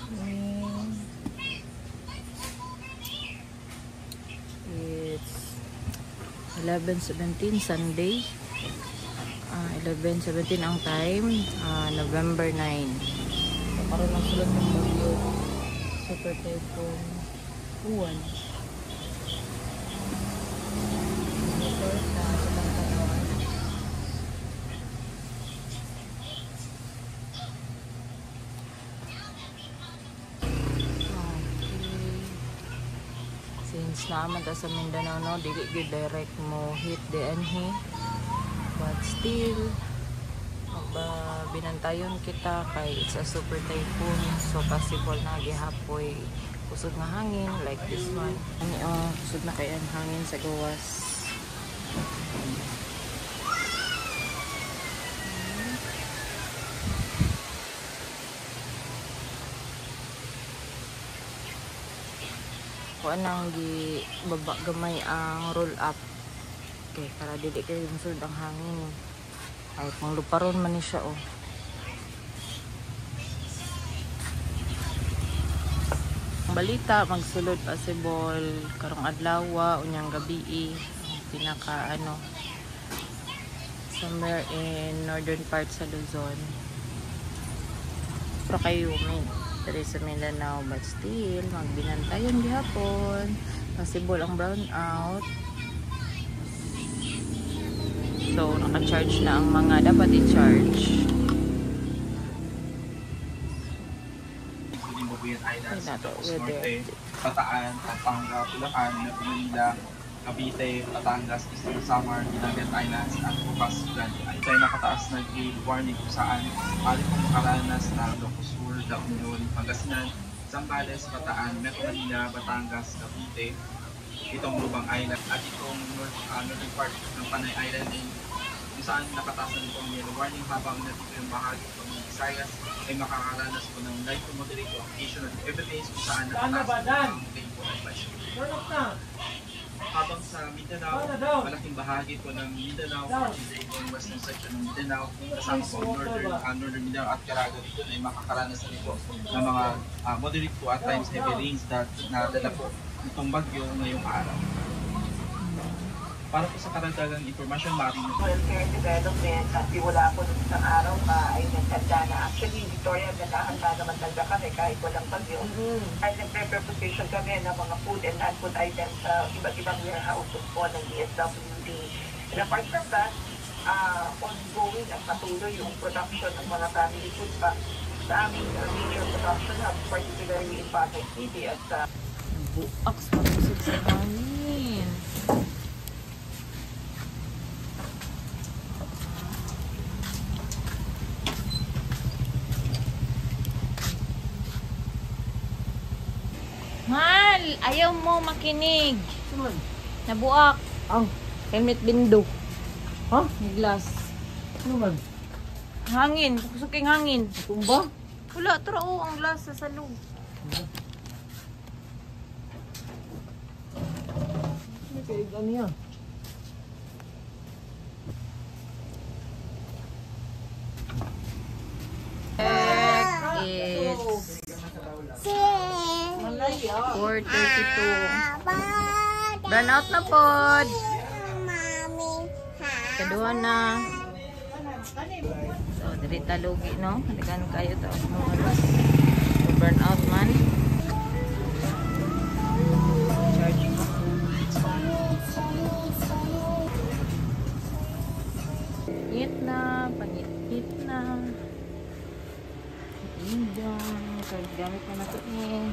It's 11:17 Sunday. 11:17 ang time. November 9. So, karoon ng sulod ng bagyo. Super typhoon Uwan. Ito sa Sabang Tanawan. Since naman ta sa Mindanao, no, dili gyud direct mo hit the anhi, but still binantayon kita kay it's a super typhoon, so possible na gihapoy kusog nga hangin like this one. Ano kusog na kay ang hangin sa gawas. Kuan nang gi baba gamay ang roll up. Okay, para dili kay musud ang hangin. Ay pang luparon man ni siya oh. Ang balita magsulod possible karong adlaw unyang gabi pinaka somewhere in northern part sa Luzon. Pero kayo diri sa Mindanao, but still magbinantayon gihapon possible ang brown out. So naka-charge na ang mga dapat i-charge. Islands, Ilocos Norte, Bataan, Pampanga, Bulacan, Metro Manila, Cavite, Batangas, Eastern Samar, Guinagad Islands, at Bukasgan. Ay tayo nakataas na warning kung saan pali kong makaranas na Ilocos Sur, La Union, Pangasinan, Zambales, Bataan, Metro Manila, Batangas, Cavite, itong Lubang Island at itong northern part ng Panay Island kung saan nakataas na itong yellow warning habang natito yung bahagi ng Visayas ay makakaranas po ng light to moderate to occasional heavy rains kung saan nakataas ang rainfall advisory. Habang sa Mindanao, malaking bahagi po ng Mindanao, particularly po yung western section ng Mindanao, kasama po northern Mindanao at Caraga dito ay makakaranas na po ng mga moderate to at times heavy rains na dala po itong bagyo ngayong araw. Para po sa karagdagang informasyon, maaari nyo. Welfare development at wala po ng isang araw pa ay nagtanda na. Actually, Victoria, nagkahanda naman talaga kami kahit walang bagyo. Ay nag-prepare position kami ng mga food and non-food items sa iba't ibang warehouses po ng DSWD. And apart from that, ongoing at patuloy yung production ng mga family food pa sa aming major production hubs, particularly in Pasay City at sa buaks pakusog sa hangin. Mal, ayaw mo makinig. Nabuak. Ang Helmet bindo. ha? May glass. Ano man? Hangin. Pakusog kayong hangin. Tumba? Wala, tara ang glass sa salog. Ano kayo ano yan? It's 4:32. Burn out na pod. Kaduha na. So, dili talugi, no? Halikan kayo to. Burn out man. Charging ko. Pangit na. Pangit na. Indang. Gamit na natin eh.